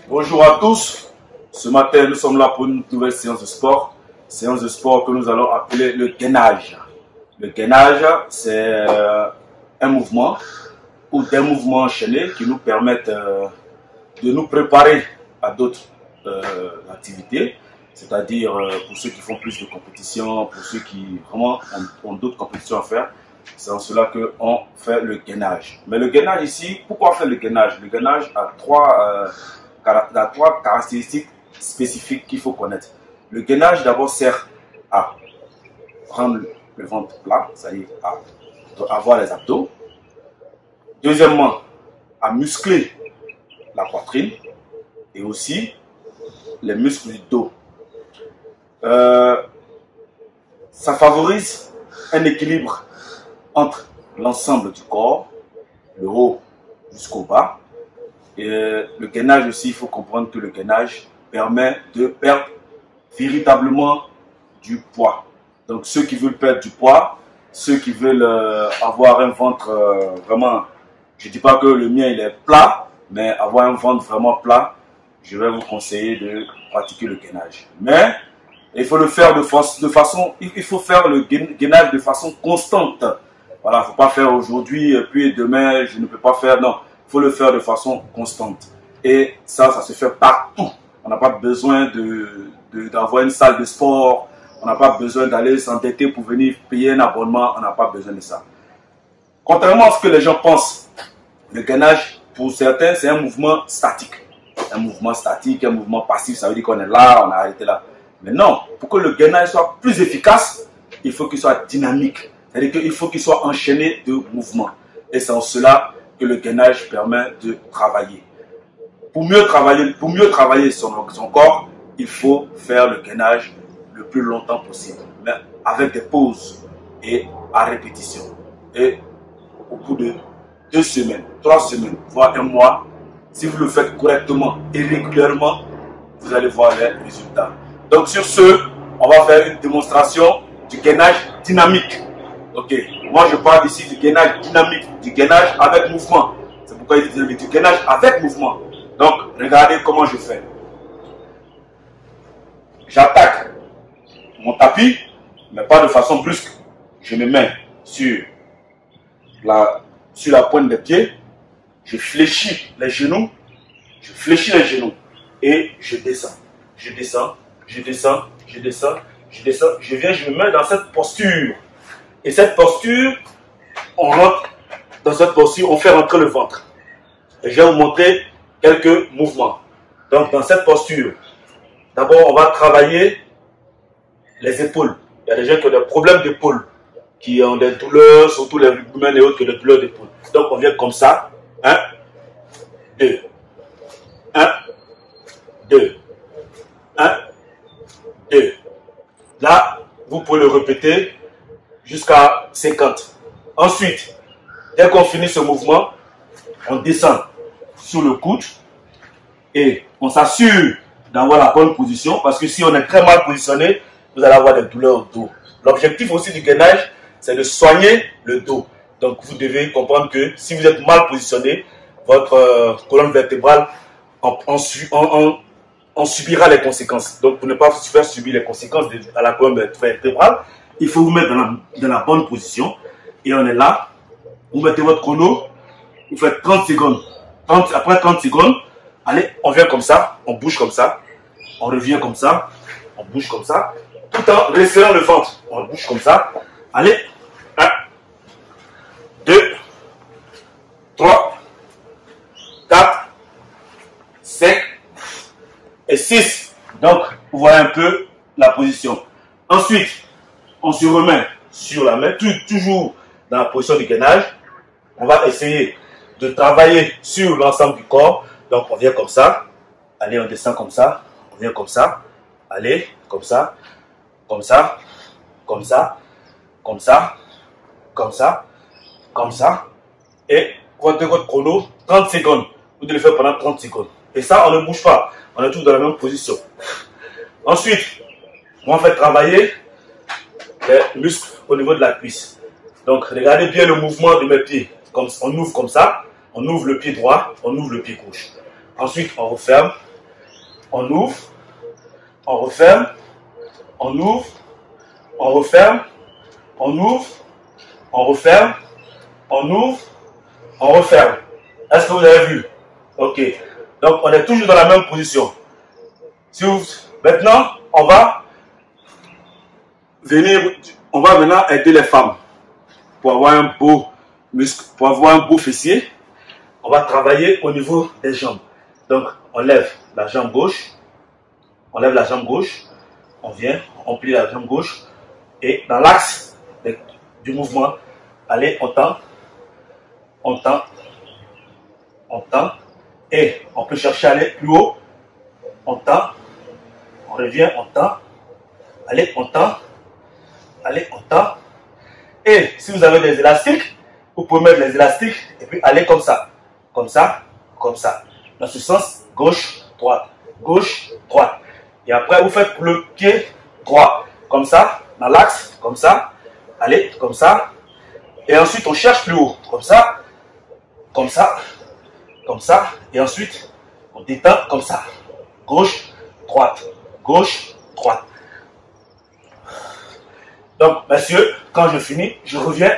Bonjour à tous. Ce matin, nous sommes là pour une nouvelle séance de sport. Séance de sport que nous allons appeler le gainage. Le gainage, c'est un mouvement ou des mouvements enchaînés qui nous permettent de nous préparer à d'autres activités. C'est-à-dire pour ceux qui font plus de compétitions, pour ceux qui vraiment ont d'autres compétitions à faire. C'est en cela qu'on fait le gainage. Mais le gainage ici, pourquoi on fait le gainage? Le gainage a trois caractéristiques spécifiques qu'il faut connaître. Le gainage d'abord sert à rendre le ventre plat, c'est-à-dire à avoir les abdos. Deuxièmement, à muscler la poitrine et aussi les muscles du dos. Ça favorise un équilibre entre l'ensemble du corps, le haut jusqu'au bas. Et le gainage aussi, il faut comprendre que le gainage permet de perdre véritablement du poids. Donc ceux qui veulent perdre du poids, ceux qui veulent avoir un ventre vraiment, je ne dis pas que le mien il est plat, mais avoir un ventre vraiment plat, je vais vous conseiller de pratiquer le gainage. Mais il faut le faire il faut faire le gainage de façon constante. Voilà, il ne faut pas faire aujourd'hui, puis demain, je ne peux pas faire. Non, il faut le faire de façon constante. Et ça se fait partout. On n'a pas besoin d'avoir une salle de sport. On n'a pas besoin d'aller s'endetter pour venir payer un abonnement. On n'a pas besoin de ça. Contrairement à ce que les gens pensent, le gainage, pour certains, c'est un mouvement statique. Un mouvement statique, un mouvement passif, ça veut dire qu'on est là, on a arrêté là. Mais non, pour que le gainage soit plus efficace, il faut qu'il soit dynamique. C'est-à-dire qu'il faut qu'il soit enchaîné de mouvements. Et c'est en cela que le gainage permet de travailler. Pour mieux travailler son corps, il faut faire le gainage le plus longtemps possible. Mais avec des pauses et à répétition. Et au bout de 2 semaines, 3 semaines, voire 1 mois, si vous le faites correctement et régulièrement, vous allez voir les résultats. Donc sur ce, on va faire une démonstration du gainage dynamique. Ok, moi je parle ici du gainage dynamique, du gainage avec mouvement. C'est pourquoi il dit du gainage avec mouvement. Donc, regardez comment je fais. J'attaque mon tapis, mais pas de façon brusque. Je me mets sur la pointe des pieds. Je fléchis les genoux. Et je descends. Je descends. Je viens, je me mets dans cette posture. Et cette posture, on rentre dans cette posture, on fait rentrer le ventre. Et je vais vous montrer quelques mouvements. Donc, dans cette posture, d'abord, on va travailler les épaules. Il y a des gens qui ont des problèmes d'épaule, qui ont des douleurs, surtout les rugbymen et autres, qui ont des douleurs d'épaule. Donc, on vient comme ça. 1, 2. 1, 2. 1, 2. Là, vous pouvez le répéter jusqu'à 50. Ensuite, dès qu'on finit ce mouvement, on descend sur le coude et on s'assure d'avoir la bonne position parce que si on est très mal positionné, vous allez avoir des douleurs au dos. L'objectif aussi du gainage, c'est de soigner le dos. Donc vous devez comprendre que si vous êtes mal positionné, votre colonne vertébrale en subira les conséquences. Donc pour ne pas faire subir les conséquences à la colonne vertébrale, il faut vous mettre dans la bonne position. Et on est là. Vous mettez votre chrono. Vous faites 30 secondes. Après 30 secondes, allez, on vient comme ça. On bouge comme ça. On revient comme ça. On bouge comme ça. Tout en resserrant le ventre. On bouge comme ça. Allez. 1, 2, 3, 4, 5 et 6. Donc, vous voyez un peu la position. Ensuite, on se remet sur la main, toujours dans la position du gainage. On va essayer de travailler sur l'ensemble du corps. Donc, on vient comme ça. Allez, on descend comme ça. On vient comme ça. Allez, comme ça. Comme ça. Comme ça. Comme ça. Comme ça. Comme ça. Et comptez votre chrono, 30 secondes. Vous devez le faire pendant 30 secondes. Et ça, on ne bouge pas. On est tous dans la même position. Ensuite, on va faire travailler les muscles au niveau de la cuisse. Donc, regardez bien le mouvement de mes pieds. Comme, on ouvre comme ça, on ouvre le pied droit, on ouvre le pied gauche. Ensuite, on referme, on ouvre, on referme, on ouvre, on referme, on ouvre, on referme, on ouvre, on referme. Est-ce que vous avez vu? Ok. Donc, on est toujours dans la même position. Maintenant, on va maintenant aider les femmes pour avoir un beau muscle, pour avoir un beau fessier. On va travailler au niveau des jambes. Donc, on lève la jambe gauche, on lève la jambe gauche, on vient, on plie la jambe gauche et dans l'axe du mouvement, allez, on tend, on tend, on tend et on peut chercher à aller plus haut, on tend, on revient, on tend, allez, on tend, allez, on tend et si vous avez des élastiques, vous pouvez mettre les élastiques et puis aller comme ça, comme ça, comme ça. Dans ce sens, gauche, droite, et après vous faites pour le pied droit, comme ça, dans l'axe, comme ça, allez, comme ça, et ensuite on cherche plus haut, comme ça, comme ça, comme ça, et ensuite on détend comme ça, gauche, droite, gauche, droite. Donc, messieurs, quand je finis, je reviens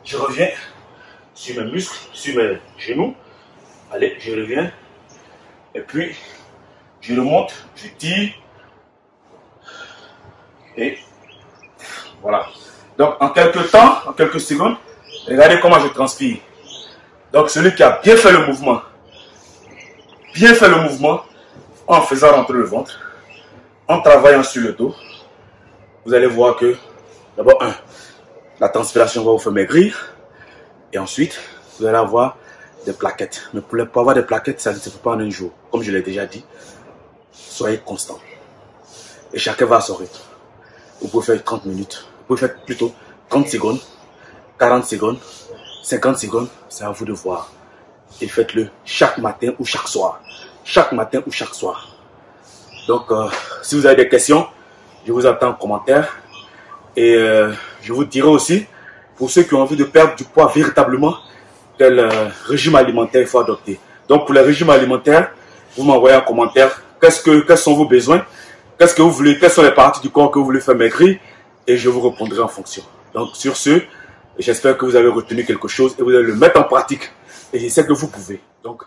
sur mes muscles, sur mes genoux. Allez, je reviens. Et puis, je remonte, je tire. Et voilà. Donc, en quelques temps, en quelques secondes, regardez comment je transpire. Donc, celui qui a bien fait le mouvement en faisant rentrer le ventre, en travaillant sur le dos, vous allez voir que, d'abord, la transpiration va vous faire maigrir. Et ensuite, vous allez avoir des plaquettes. Mais pour avoir des plaquettes, ça ne se fait pas en un jour. Comme je l'ai déjà dit, soyez constant. Et chacun va à son rythme. Vous pouvez faire 30 minutes. Vous pouvez faire plutôt 30 secondes, 40 secondes, 50 secondes. C'est à vous de voir. Et faites-le chaque matin ou chaque soir. Chaque matin ou chaque soir. Donc, si vous avez des questions, je vous attends en commentaire. Et je vous dirai aussi, pour ceux qui ont envie de perdre du poids véritablement, quel régime alimentaire il faut adopter. Donc, pour les régimes alimentaires, vous m'envoyez en commentaire quels sont vos besoins, qu'est-ce que vous voulez, quelles sont les parties du corps que vous voulez faire maigrir, et je vous répondrai en fonction. Donc, sur ce, j'espère que vous avez retenu quelque chose et vous allez le mettre en pratique. Et je sais que vous pouvez. Donc,